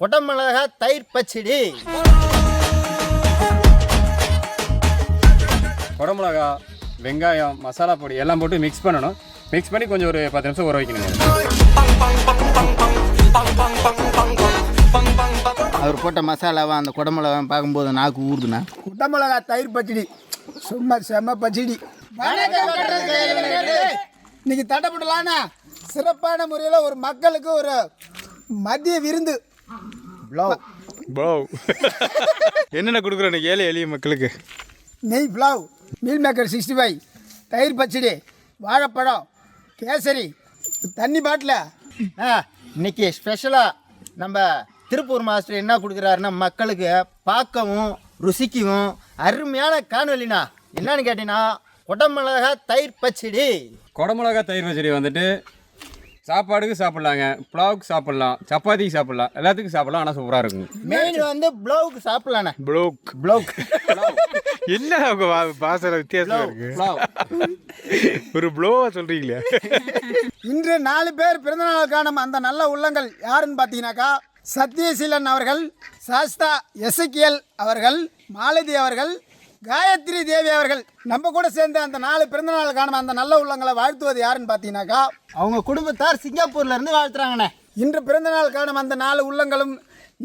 குடமிளகா தயிர் பச்சடி. குடமிளகா, வெங்காயம், மசாலா பொடி எல்லாம் போட்டு மிக்ஸ் பண்ணணும். மிக்ஸ் பண்ணி கொஞ்சம் ஒரு 10 நிமிஷம் ஊற வைக்கணுங்க. அவர் போட்ட மசாலாவை அந்த குடமிளகா பார்க்கும்போது நாக்கு ஊறுதுண்ணா. குடமிளகா தயிர் பச்சடி சும்மா செம்ம பச்சடி. இன்னைக்கு தட்டப்படலான்னா சிறப்பான முறையில் ஒரு மக்களுக்கு ஒரு மதிய விருந்து. ப்ளவ் என்னென்ன கொடுக்குறேன் ஏழை எளிய மக்களுக்கு? நெய் ப்ளவ், மீல் மேக்கர் 65, தயிர் பச்சடி, வாழைப்பழம், கேசரி, தண்ணி பாட்டில். இன்னைக்கு ஸ்பெஷலாக நம்ம திருப்பூர் மாஸ்டர் என்ன கொடுக்குறாருன்னா மக்களுக்கு பார்க்கவும் ருசிக்கவும் அருமையான காணொலினா என்னன்னு கேட்டீங்கன்னா குடமிளகா தயிர் பச்சடி. குடமிளகா தயிர் பச்சடி வந்துட்டு சாப்பாடுக்கு சாப்பிட்லாங்க, புலாவுக்கு சாப்பிட்லாம், சப்பாத்திக்கு சாப்பிட்லாம், எல்லாத்துக்கும் சாப்பிட்லாம். ஆனால் சூப்பராக இருக்குங்க. மெயின் வந்து ப்ளவுக்கு சாப்பிட்லாண்ணே. ப்ளோக் என்ன பாசல வித்தியாசம் இருக்கு. ஒரு ப்ளோவா சொல்றீங்களா? இன்று 4 பேர் பிறந்தநாள் காணும் அந்த நல்ல உள்ளங்கள் யாருன்னு பார்த்தீங்கன்னாக்கா சத்யசீலன் அவர்கள், சாஸ்தா எசக்கியல் அவர்கள், மாலதி அவர்கள், காயத்ரி தேவி அவர்கள். நம்ம கூட சேர்ந்து அந்த 4 பிறந்தநாள் காணும் அந்த நல்ல உள்ளங்களை வாழ்த்துவது யாருன்னு பார்த்தீங்கன்னாக்கா அவங்க குடும்பத்தார் சிங்கப்பூர்ல இருந்து வாழ்த்துறாங்கண்ணே. இன்று பிறந்தநாள் காணும் அந்த 4 உள்ளங்களும்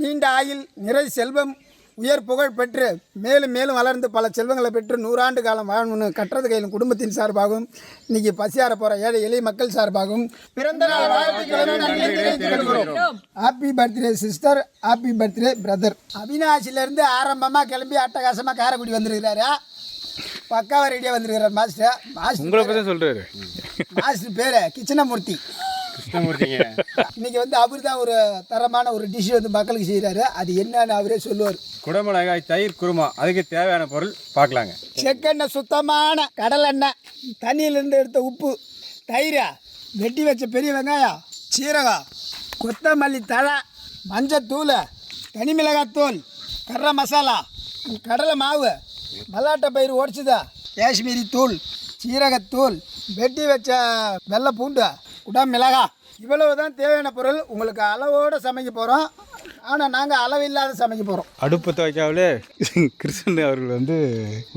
நீண்ட ஆயுள், நிறை செல்வம், உயர் புகழ் பெற்று மேலும் மேலும் வளர்ந்து பல செல்வங்களை பெற்று 100 ஆண்டு காலம் வாழணும்னு கட்டுறது கையில் குடும்பத்தின் சார்பாகவும் இன்னைக்கு பசியார போகிற ஏழை எளிய மக்கள் சார்பாகவும் பிறந்தநாள் வாழ்த்துக்களை நன்றி தெரிவித்துக் கொள்கிறோம். Happy birthday sister, happy birthday brother. அவினாசிலேருந்து ஆரம்பமாக கிளம்பி அட்டகாசமாக காரைக்குடி வந்திருக்கிறாரு. பக்காவா ரெடியாக வந்திருக்கிறார் மாஸ்டர். உங்களை பற்றி சொல்கிறாரு. மாஸ்டர் பேர் கிருஷ்ணமூர்த்தி. கிருஷ்ணமூர்த்திங்க இன்னைக்கு வந்து அவர் தான் ஒரு தரமான ஒரு டிஷ் வந்து மக்களுக்கு செய்கிறாரு. அது என்னன்னு அவரே சொல்லுவார். குடமிளகாய் தயிர் குருமா, அதுக்கு தேவையான பொருள் பார்க்கலாங்க. செக்கெண்ணெய், சுத்தமான கடலெண்ணெய், தண்ணியிலேருந்து எடுத்த உப்பு, தயிர், வெட்டி வச்ச பெரிய வெங்காயம், சீரகம், கொத்தமல்லி தழை, மஞ்சத்தூள், தனி மிளகாத்தூள், கரம் மசாலா, கடலை மாவு, மல்லாட்டை பயிர் உடச்சிதா, காஷ்மீரி தூள், சீரகத்தூள், வெட்டி வச்ச வெள்ளை பூண்டு, குடமிளகா. இவ்வளவு தான் தேவையான பொருள். உங்களுக்கு அளவோடு சமைக்க போகிறோம். ஆனால் நாங்கள் அளவு இல்லாத சமைக்க போகிறோம். அடுப்பு துவைக்காமலே கிருஷ்ணன் அவர்கள் வந்து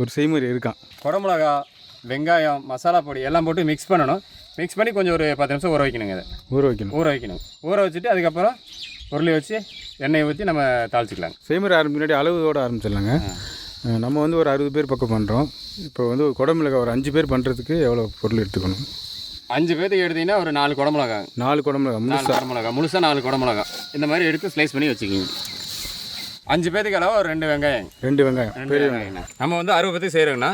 ஒரு செய்முறை இருக்கான். குடமிளகா, வெங்காயம், மசாலா பொடி எல்லாம் போட்டு மிக்ஸ் பண்ணணும். மிக்ஸ் பண்ணி கொஞ்சம் ஒரு 10 நிமிஷம் ஊற வைக்கணுங்க. அதை ஊற வைக்கணும். ஊற வச்சுட்டு அதுக்கப்புறம் உருளி வச்சு எண்ணெயை ஊற்றி நம்ம தாளிச்சிக்கலாங்க. செய்முறை முன்னாடி அளவோடு ஆரம்பிச்சிடலாங்க. நம்ம வந்து ஒரு 60 பேர் பக்கம் பண்ணுறோம். இப்போ வந்து ஒரு குடமிளகா ஒரு 5 பேர் பண்ணுறதுக்கு எவ்வளோ பொருள் எடுத்துக்கணும்? 5 பேருக்கு எடுத்திங்கன்னா ஒரு 4 குடமிளகா. 4 குடமிளகா முழுசாக 4 குடமிளகா இந்த மாதிரி எடுத்து ஸ்லைஸ் பண்ணி வச்சுக்கிங்க. 5 பேருக்கு அளவு ஒரு 2 வெங்காயம். 2 வெங்காயம் பெரிய வெங்காயம். நம்ம வந்து 60 பேருக்கு செய்கிறோங்கன்னா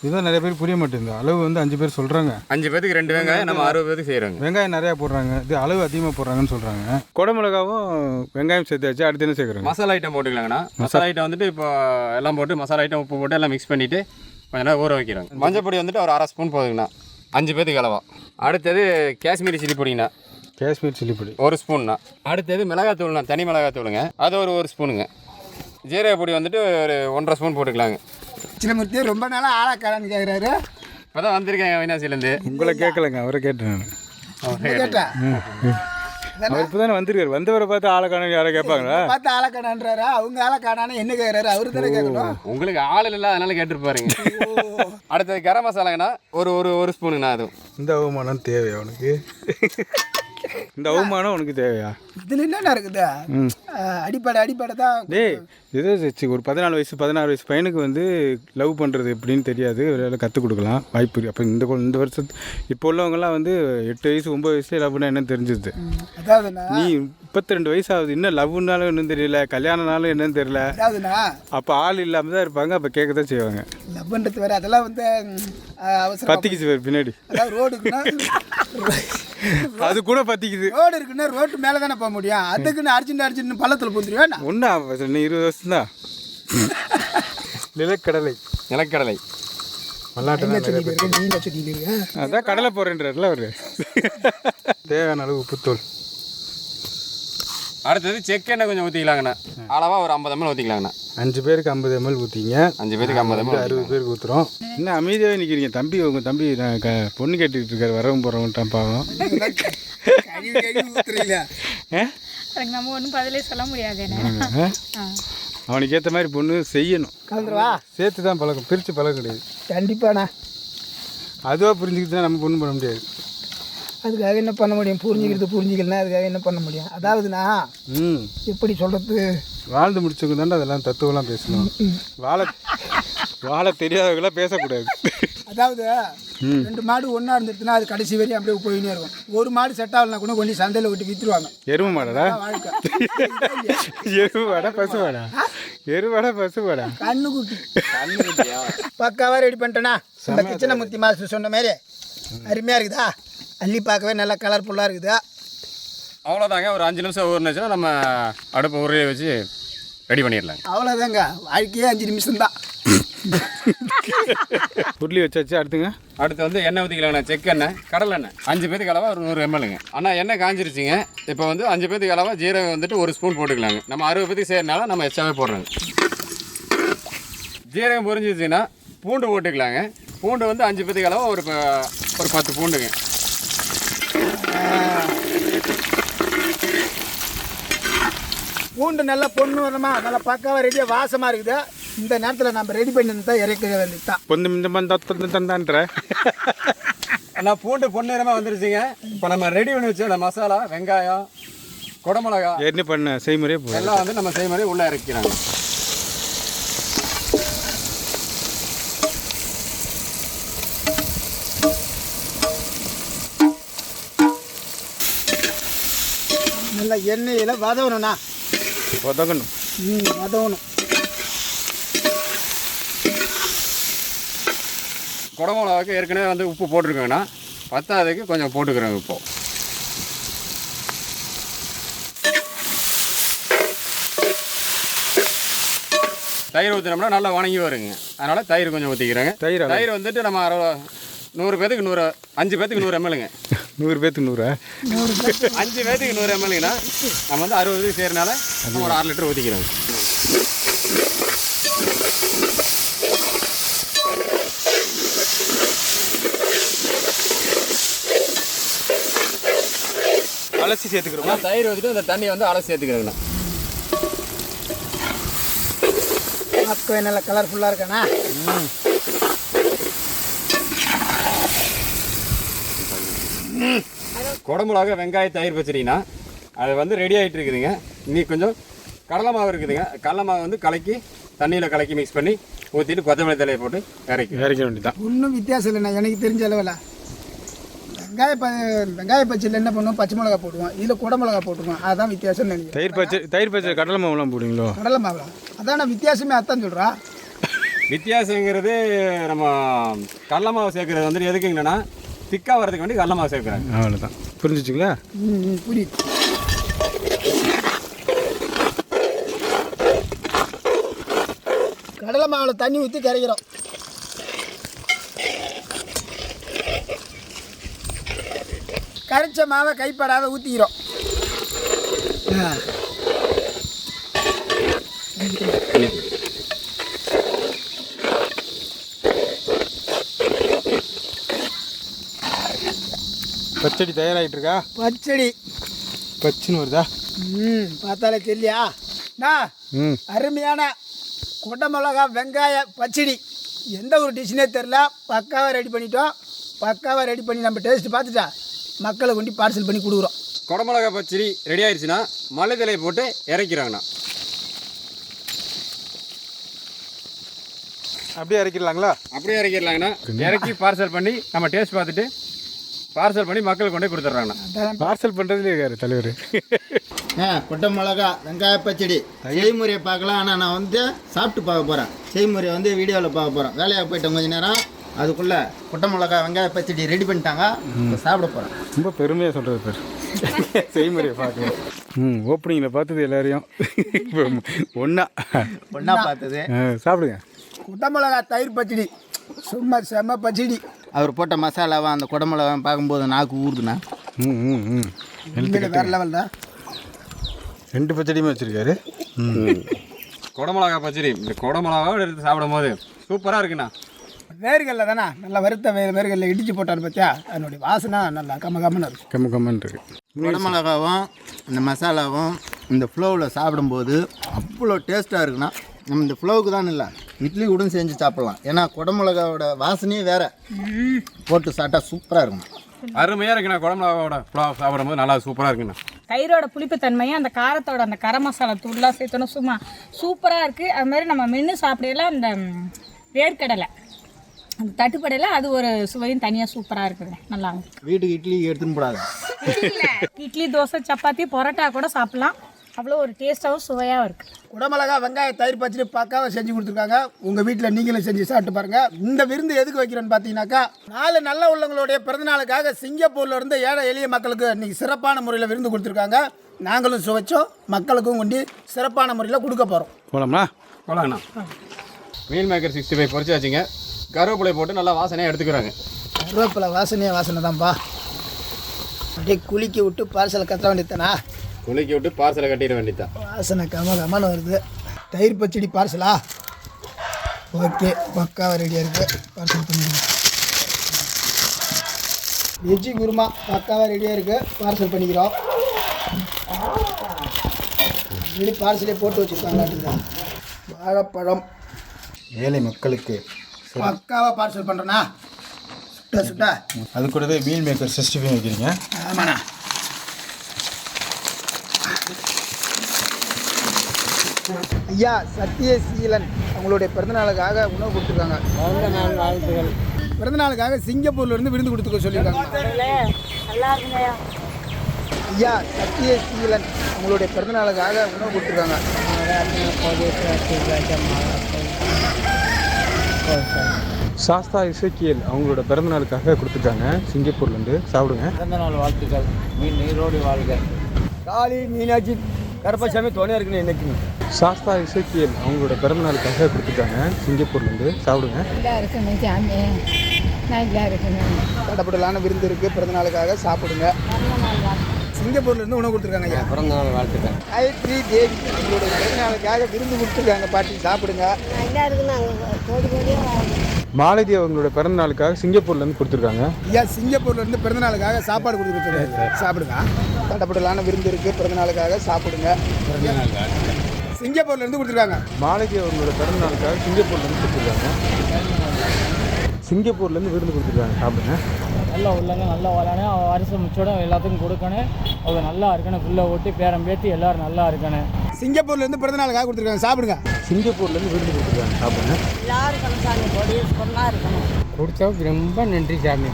இதுதான் நிறைய பேர் புரிய மாட்டேங்குது. அளவு வந்து 5 பேர் சொல்கிறாங்க. 5 பேருக்கு 2 வெங்காயம், நம்ம 60 பேருக்கு செய்கிறோங்க. வெங்காயம் நிறையா போடுறாங்க, இது அளவு அதிகமாக போடுறாங்கன்னு சொல்கிறாங்க. குடமிளகாவும் வெங்காயம் சேர்த்தாச்சு. அடுத்து என்ன சேர்க்குறாங்க? மசாலா ஐட்டம் போட்டுக்கலாங்கண்ணா. மசாலா ஐட்டம் வந்துட்டு இப்போ எல்லாம் போட்டு மசாலா ஐட்டம் உப்பு போட்டு எல்லாம் மிக்ஸ் பண்ணிவிட்டு கொஞ்ச நேரம் ஊற வைக்கிறாங்க. மஞ்சள் பொடி வந்துட்டு ஒரு 1/2 ஸ்பூன் போதுங்கண்ணா, 5 பேருக்கு அளவா. அடுத்தது காஷ்மீரி சில்லி பொடிங்கண்ணா, காஷ்மீர் சில்லி பொடி 1 ஸ்பூன்ண்ணா. அடுத்தது மிளகாத்தூள்ண்ணா, தனி மிளகாத்தூளுங்க, அது ஒரு 1 ஸ்பூனுங்க. ஜீரக பொடி வந்துட்டு ஒரு 1.5 ஸ்பூன் போட்டுக்கலாங்க. கிருஷ்ணமூர்த்தி ரொம்ப நாளாக ஆளாக்காரான்னு கேட்குறாரு. இப்போ தான் வந்திருக்கேன் அவினாசிலேருந்து. உங்களை கேட்கலங்க, அவரை கேட்டேன் நான். கேட்டேன். அவர் இப்போ தானே வந்திருக்காரு. வந்தவரை பார்த்து ஆளை காணும் யாரை கேட்பாங்களா? பார்த்து ஆளாக்கானான்றாரா? அவங்க ஆளாக்கானான்னு என்ன கேட்குறாரு? அவரு தானே கேட்கணும். உங்களுக்கு ஆள் இல்லை, அதனால கேட்டுருப்பாருங்க. அடுத்தது கரம் மசாலாங்கண்ணா, ஒரு ஸ்பூனுங்கண்ணா. அதுவும் இந்த அவமானம் தேவையா உனக்கு? இந்த அவமானம் உனக்கு தேவையா? இதில் என்னென்ன இருக்குது? அடிப்படை தான். டேய் ஏதோ ஒரு 14 வயசு 16 வயசு பையனுக்கு வந்து லவ் பண்ணுறது எப்படின்னு தெரியாது. ஒரு கற்றுக் கொடுக்கலாம் வாய்ப்பு இருக்குது. அப்போ இந்த வருஷத்து இப்போ உள்ளவங்கலாம் வந்து 8 வயசு 9 வயசுல லவ் பண்ணால் என்னன்னு தெரிஞ்சுது. அதாவதுண்ணா நீ 32 வயசு ஆகுது, இன்னும் லவ்னாலும் என்னன்னு தெரியல, கல்யாணம்னாலும் என்னன்னு தெரியல. அதாவதுண்ணா அப்போ ஆள் இல்லாமல் தான் இருப்பாங்க. அப்போ கேட்க தான் செய்வாங்க. லவ் பண்ணுறது வேறு, அதெல்லாம் வந்து அவசரம். பத்திக்குச்சு வேறு பின்னாடி. அதாவது ரோடுக்குன்னா அது கூட பத்திக்குது. ரோடு இருக்குன்னா ரோட்டு மேலே தானே போக முடியும். அதுக்குன்னு அர்ஜென்ட் பள்ளத்தில் பூந்துருவேன். ஒன்றா நீ 20 வருஷம் தான். நிலக்கடலை மல்லாட்டை அதான் கடலை போடுறேன்றார்ல அவரு. தேவையான அளவு உப்புத்தூள். அடுத்தது செக்கெண்ணெய் கொஞ்சம் ஊற்றிக்கலாங்கண்ணா. அளவாக ஒரு 50 ml ஊற்றிக்கலாங்கண்ணா. 5 பேருக்கு 50 ml ஊற்றிங்க. 5 பேருக்கு 50 ml, 60 பேருக்கு ஊற்றுறோம். இன்னும் அமைதியாகவே நிற்கிறீங்க. தம்பி உங்கள் தம்பி நான் பொண்ணு கேட்டுக்கிட்டு இருக்காரு. வரவும் போகிறவங்கட்டான் பாவம். அதுக்கு நம்ம ஒன்றும் பதிலே சொல்ல முடியாது என்ன. அவனுக்கு ஏற்ற மாதிரி பொண்ணு செய்யணும். கலந்துருவா சேர்த்து தான் பழக்கம், பிரித்து பழக்கம் கிடையாது. கண்டிப்பாண்ணா. அதுவாக புரிஞ்சுக்கிட்டு தான் நம்ம பொண்ணு பண்ண முடியாது. அதுக்காக என்ன பண்ண முடியும்? புரிஞ்சுக்கலாம் அதுக்காக என்ன பண்ண முடியும்? அதாவதுண்ணா எப்படி சொல்கிறது, வாழ்ந்து முடிச்சவங்க தாண்டா அதெல்லாம் தத்துவம்லாம் பேசணும். வாழ தெரியாதவங்களாம் பேசக்கூடாது. அதாவது 2 மாடு ஒன்றா இருந்துட்டுனா அது கடைசி வரையும் அப்படியே போயினே இருக்கும். ஒரு மாடு செட் ஆகலனா கூட கொண்டு சந்தையில் விட்டு விற்றுருவாங்க. எருமை மாடா? வாழ்க்கை எருவாடா பசுவாடா? எருவாடா பசுவாடா? கண்ணுக்குட்டி பக்காவாக ரெடி பண்ணிட்டேண்ணா. இந்த கிச்சனை முத்தி மாஸ்டர் சொன்ன மாதிரி அருமையாக இருக்குதா? அள்ளி பார்க்கவே நல்லா கலர்ஃபுல்லாக இருக்குதா? அவ்வளோதாங்க. ஒரு 5 நிமிஷம் ஊறினுச்சுன்னா நம்ம அடுப்பு உருளையை வச்சு ரெடி பண்ணிடலாங்க. அவ்வளோதாங்க. வாழ்க்கையே 5 நிமிஷம் தான். உருளி வச்சாச்சு. அடுத்து வந்து எண்ணெய் ஊற்றிக்கலாங்கண்ணா. செக்கெண்ணெய், கடலை எண்ணெய் 5 பேருக்கு அளவாக ஒரு 100 mlங்க. ஆனால் எண்ணெய் காஞ்சிருச்சுங்க. இப்போ வந்து 5 பேருக்கு அளவாக ஜீரகம் வந்துட்டு 1 ஸ்பூன் போட்டுக்கலாங்க. நம்ம 60 பேருக்கு செய்யறதுனால நம்ம எக்ஸ்ட்ராவே போடுறோங்க. ஜீரகம் பொரிஞ்சிருச்சுன்னா பூண்டு போட்டுக்கலாங்க. பூண்டு வந்து 5 பேருக்கு அளவாக ஒரு 10 பூண்டுங்க. பூண்டு நல்லா பொண்ணு வரணுமா, நல்லா பக்காவாக ரெடியாக வாசமாக இருக்குது. இந்த நேரத்தில் நம்ம ரெடி பண்ணி தான் இறக்க வேண்டியது தான். ஆனால் பூண்டு பொன்னிறமாக வந்துருச்சுங்க. இப்போ நம்ம ரெடி பண்ணி வச்சு அந்த மசாலா, வெங்காயம், குடமிளகா என்ன பண்ண செய்முறையே எல்லாம் வந்து நம்ம செய்முறையே உள்ளே இறக்கிறாங்க. நல்லா எண்ணெயில் வதவணும்ண்ணா. வதங்கணும். வதவணும். குடமிளகாவுக்கு ஏற்கனவே வந்து உப்பு போட்டிருக்கோங்கண்ணா. பத்தாவதுக்கு கொஞ்சம் போட்டுக்கிறோங்க. இப்போ தயிர் ஊற்றினோம்னா நல்லா வணங்கி வருங்க. அதனால் தயிர் கொஞ்சம் ஊற்றிக்கிறேங்க. தயிர் வந்துட்டு நம்ம 100 பேத்துக்கு 100, 5 பேத்துக்கு 100 mlங்க. 100 பேத்துக்கு 100? 5 பேத்துக்கு 100 mlங்கண்ணா. நம்ம வந்து 60 பேருக்கு செய்கிறனால நம்ம ஒரு 1/2 லிட்டர் ஊற்றிக்கிறோங்க. அலசி சேர்த்துக்கிறோம். தயிர் ஊற்றிட்டு அந்த தண்ணியை வந்து அலசி சேர்த்துக்கிறோங்கண்ணா. அப்போ நல்லா கலர்ஃபுல்லாக இருக்காண்ணா. குடமிளகா, வெங்காய, தயிர் பச்சடினா அது வந்து ரெடி ஆகிட்டு இருக்குதுங்க. இன்னைக்கு கொஞ்சம் கடலை மாவு இருக்குதுங்க. கடலை மாவு வந்து கலக்கி தண்ணியில் கலக்கி மிக்ஸ் பண்ணி ஊற்றிட்டு கொத்தமல்லி தலையை போட்டு இறக்க வேண்டியதான். ஒன்றும் வித்தியாசம் இல்லைண்ணா எனக்கு தெரிஞ்ச அளவில். வெங்காய பச்சையில் என்ன பண்ணுவோம், பச்சை மிளகா போட்டுவோம். இதில் குடமிளகா போட்டுருவோம். அதுதான் வித்தியாசம்னு நினைக்கிறேன். தயிர் பச்சை கடலை மாவுலாம் போடுவீங்களோ? கடலை மாவுலாம் அதான் நான் வித்தியாசமே அதான் சொல்கிறேன். வித்தியாசங்கிறது நம்ம கடலை மாவு சேர்க்குறது வந்துட்டு எதுக்குங்கன்னா திக்காக வரதுக்கு வேண்டி கடலை மாவு சேர்க்குறாங்க. அவ்வளோதான். புரிஞ்சிச்சிங்களா? புரியுது. கடலை மாவில் தண்ணி ஊற்றி கரைக்கிறோம். கரைச்ச மாவை கைப்படாத ஊற்றிக்கிறோம். பச்சடி தயாராகிட்டு இருக்கா? பச்சின்னு வருதா? பார்த்தாலே தெரியலையா? அருமையான குடமிளகா வெங்காய பச்சடி. எந்த ஒரு டிஷ்ஷனே தெரில, பக்காவாக ரெடி பண்ணிட்டோம். பக்காவாக ரெடி பண்ணி நம்ம டேஸ்ட்டு பார்த்துட்டா மக்களை கொண்டு பார்சல் பண்ணி கொடுக்குறோம். குடமிளகா பச்சடி ரெடி ஆயிடுச்சுன்னா மல்லி தலையை போட்டு இறக்கிறாங்கண்ணா. அப்படியே இறக்கிடலாங்களா? அப்படியே இறக்கிடலாங்கண்ணா. இறக்கி பார்சல் பண்ணி நம்ம டேஸ்ட் பார்த்துட்டு பார்சல் பண்ணி மக்களுக்கு கொண்டே கொடுத்துட்றாங்கண்ணா. பார்சல் பண்ணுறதுலேயே இருக்காரு தலைவர். கொட்டை மிளகா வெங்காய பச்சடி செய்முறையை பார்க்கலாம். ஆனால் நான் வந்து சாப்பிட்டு பார்க்க போகிறேன். செய்முறையை வந்து வீடியோவில் பார்க்க போகிறேன். வேலையாக போயிட்டேன் கொஞ்சம் நேரம். அதுக்குள்ளே கொட்டை மிளகா வெங்காய பச்சடி ரெடி பண்ணிட்டாங்க. சாப்பிட போகிறேன். ரொம்ப பெருமையாக சொல்கிறது பேர் செய்முறையை பார்க்கலாம். ஓப்பனிங்கில் பார்த்தது எல்லாரையும் ஒன்றா பார்த்தது. சாப்பிடுங்க. கொட்டை மிளகா தயிர் பச்சடி சும்மா செம்ம பச்சடி. அவர் போட்ட மசாலாவை அந்த குடமிளகா பார்க்கும்போது நாக்கு ஊறுதுண்ணா. வேறு லெவல் தான். 2 பச்சடியுமே வச்சுருக்காரு. குடமிளகா பச்சடி இந்த குடமிளகாவோடு எடுத்து சாப்பிடும் போது சூப்பராக இருக்குண்ணா. வேர்கல்ல தானே நல்லா வறுத்த வேர்கல்ல இடித்து போட்டார் பார்த்தியா, அதனுடைய வாசனை நல்லா கம்மன்னு இருக்கும். கம்மன்னு இருக்குது. குடமிளகாவும் இந்த மசாலாவும் இந்த ஃப்ளோவில் சாப்பிடும்போது அவ்வளோ டேஸ்ட்டாக இருக்குன்னா நம்ம இந்த ஃப்ளோவுக்கு தான் இல்லை இட்லி கூட செஞ்சு சாப்பிட்லாம். ஏன்னா குடமிளகாவோட வாசனையே வேறு, போட்டு சாப்பிட்டா சூப்பராக இருக்கும். அருமையாக இருக்குண்ணா. குழம்புலாவோட புலாவ் சாப்பிடும்போது நல்லா சூப்பராக இருக்குண்ணா. தயிரோட புளிப்புத்தன்மையும் அந்த காரத்தோட அந்த கரம் மசாலா தூள்லாம் சேர்த்தோன்னா சும்மா சூப்பராக இருக்குது. அது மாதிரி நம்ம மென்று சாப்பிடையில அந்த வேர்க்கடலை அந்த தட்டுப்படையில் அது ஒரு சுவையும் தனியாக சூப்பராக இருக்குதுங்க. நல்லா வீட்டுக்கு இட்லி எடுத்துன்னு போடாது. இட்லி தோசை சப்பாத்தி பரோட்டா கூட சாப்பிட்லாம். அவ்வளோ ஒரு டேஸ்ட்டாகவும் சுவையாகவும் இருக்குது. குடமிளகா வெங்காய தயிர் பச்சடி பக்காவை செஞ்சு கொடுத்துருக்காங்க. உங்கள் வீட்டில் நீங்களும் செஞ்சு சாப்பிட்டு பாருங்கள். இந்த விருந்து எதுக்கு வைக்கிறேன்னு பார்த்தீங்கன்னாக்கா 4 நல்ல உள்ளங்களுடைய பிறந்தநாளுக்காக சிங்கப்பூர்ல இருந்து ஏழை எளிய மக்களுக்கு இன்றைக்கி சிறப்பான முறையில் விருந்து கொடுத்துருக்காங்க. நாங்களும் சுவைச்சோம், மக்களுக்கும் கொண்டு சிறப்பான முறையில் கொடுக்க போகிறோம். போகலாம்ண்ணா? போலாங்கண்ணா. மீல் மேக்கர் 65 பொரிச்சு வச்சுங்க. கருவேப்பிலை போட்டு நல்லா வாசனையாக எடுத்துக்கிறாங்க. கருவேப்பிலை வாசனை தான்ப்பா. அப்படியே குளிக்க விட்டு பார்சலை கட்ட வேண்டியதானா? குளிக்க விட்டு பார்சலை கட்டிட வேண்டியதான். வாசனை கமன்னு வருது. தயிர் பச்சடி பார்சலா? ஓகே, பக்காவாக ரெடியாக இருக்குது. பார்சல் பண்ணிடுங்க. வெஜ்ஜி குருமா பக்காவாக ரெடியாக இருக்குது. பார்சல் பண்ணிக்கிறோம். இப்படி பார்சலே போட்டு வச்சுருக்காங்க. வாழைப்பழம் ஏழை மக்களுக்கு பக்காவாக பார்சல் பண்ணுறேண்ணா. சுட்டா அது கூடவே மீல் மேக்கர் 65 வைக்கிறீங்க. ஆமாண்ணா. ஐயா சத்யசீலன் அவங்களுடைய பிறந்தநாளுக்காக உணவு கொடுத்துருக்காங்க. பிறந்தநாளுக்காக சிங்கப்பூர்லேருந்து விருந்து கொடுத்துக்க சொல்லியிருக்காங்க. ஐயா சத்யசீலன் அவங்களுடைய பிறந்தநாளுக்காக உணவு கொடுத்துருக்காங்க. சாஸ்தா இசக்கியல் அவங்களோட பிறந்தநாளுக்காக கொடுத்துருக்காங்க சிங்கப்பூர்லேருந்து. சாப்பிடுங்க. பிறந்தநாள் வாழ்த்துக்கள். மீன் நீரோடு வாழ்க. காளி மீனாட்சி கருப்பசாமி துணையாக இருக்குன்னு என்னைக்கு. சாஸ்தா இசக்கியல் அவங்களோட பிறந்தநாளுக்காக கொடுத்துருக்காங்க சிங்கப்பூர்லேருந்து. சாப்பிடுங்க. தடப்படலான விருந்து இருக்குது. பிறந்தநாளுக்காக சாப்பிடுங்க. சிங்கப்பூர்லேருந்து உணவு கொடுத்துருக்காங்க ஐயா. பிறந்தநாள் வாழ்த்துக்கள். காயத்ரி தேவி உங்களுடைய பிறந்தநாளுக்காக விருந்து கொடுத்துருக்காங்க. பாட்டி சாப்பிடுங்க. மாலதி அவங்களோட பிறந்தநாளுக்காக சிங்கப்பூர்லேருந்து கொடுத்துருக்காங்க. ஐயா சிங்கப்பூர்லேருந்து பிறந்தநாளுக்காக சாப்பாடு கொடுத்துருக்காங்க. சாப்பிடுங்க. தடப்படலான விருந்து இருக்குது. பிறந்தநாளுக்காக சாப்பிடுங்க. சிங்கப்பூர்லேருந்து கொடுத்துருக்காங்க. மாலதி அவங்களோட பிறந்தநாளுக்காக சிங்கப்பூர்லேருந்து கொடுத்துருக்காங்க. சிங்கப்பூர்லேருந்து விருந்து கொடுத்துருக்காங்க. சாப்பிடுங்க. நல்லா உள்ளங்க, நல்லா வளரணும். வருஷம் மிச்சோட எல்லாத்துக்கும் கொடுக்கணும். அவங்க நல்லா இருக்கணும். புள்ள ஓட்டி பேரம் பேத்தி எல்லோரும் நல்லா இருக்கணும். சிங்கப்பூர்லேருந்து பிறந்தநாளுக்காக கொடுத்துருக்காங்க. சாப்பிடுங்க. சிங்கப்பூர்லேருந்து விருந்து கொடுத்துருக்காங்க. சாப்பிடுங்க. கொடுத்தவங்க ரொம்ப நன்றி சாமி.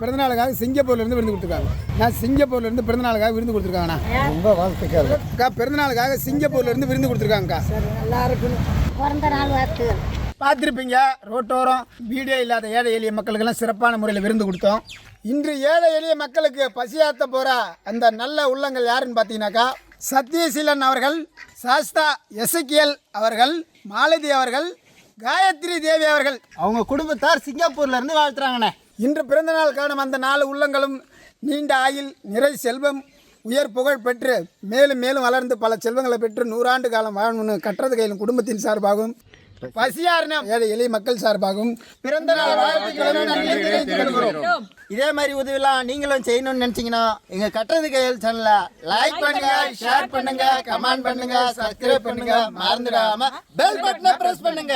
பிறந்தநாளுக்காக சிங்கப்பூர்லேருந்து விருந்து கொடுத்துருக்காங்க. நான் சிங்கப்பூர்லேருந்து பிறந்தநாளுக்காக விருந்து கொடுத்துருக்காங்கண்ணா. ரொம்ப வாழ்த்துக்கள். அக்கா பிறந்தநாளுக்காக சிங்கப்பூர்லேருந்து விருந்து கொடுத்துருக்காங்கக்கா. நல்லா இருக்கணும். பிறந்த நாள் வாழ்த்துக்கள். பார்த்துருப்பீங்க, ரோட்டோரம் வீடியோ இல்லாத ஏழை எளிய மக்களுக்கெல்லாம் சிறப்பான முறையில் விருந்து கொடுத்தோம். இன்று ஏழை எளிய மக்களுக்கு பசியாற்ற போகிற அந்த நல்ல உள்ளங்கள் யாருன்னு பார்த்தீங்கன்னாக்கா சத்யசீலன் அவர்கள், சாஸ்தா எசக்கியல் அவர்கள், மாலதி அவர்கள், காயத்ரி தேவி அவர்கள், அவங்க குடும்பத்தார் சிங்கப்பூர்லேருந்து வாழ்த்துறாங்கண்ணே. இன்று பிறந்தநாள் காணும் அந்த 4 உள்ளங்களும் நீண்ட ஆயுள், நிறை செல்வம், உயர் புகழ் பெற்று மேலும் மேலும் வளர்ந்து பல செல்வங்களை பெற்று 100 ஆண்டு காலம் வாழணும்னு கட்டுறது கையிலும் குடும்பத்தின் சார்பாகவும் பசியாரின ஏழை எளிய மக்கள் சார்பாகவும் பிறந்த நாள் வாழ்த்துக்களை நன்றி தெரிவித்துக் கொள்கிறோம். இதே மாதிரி உதவிலாம் நீங்களும் செய்யணும்னு நினச்சிங்கன்னா எங்கள் கட்டுறது கையல் சேனலை லைக் பண்ணுங்க, ஷேர் பண்ணுங்க, கமெண்ட் பண்ணுங்க, சப்ஸ்கிரைப் பண்ணுங்க, மறந்துடாம பெல் பட்டனை பிரஸ் பண்ணுங்க.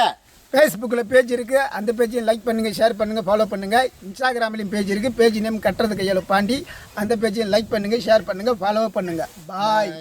ஃபேஸ்புக்கில் பேஜ் இருக்குது. அந்த பேஜையும் லைக் பண்ணுங்கள், ஷேர் பண்ணுங்கள், ஃபாலோ பண்ணுங்கள். இன்ஸ்டாகிராம்லேயும் பேஜ் இருக்குது. பேஜ் நேம் கட்டுறது கையால் பாண்டி. அந்த பேஜையும் லைக் பண்ணுங்கள், ஷேர் பண்ணுங்கள், ஃபாலோ பண்ணுங்கள். பாய்.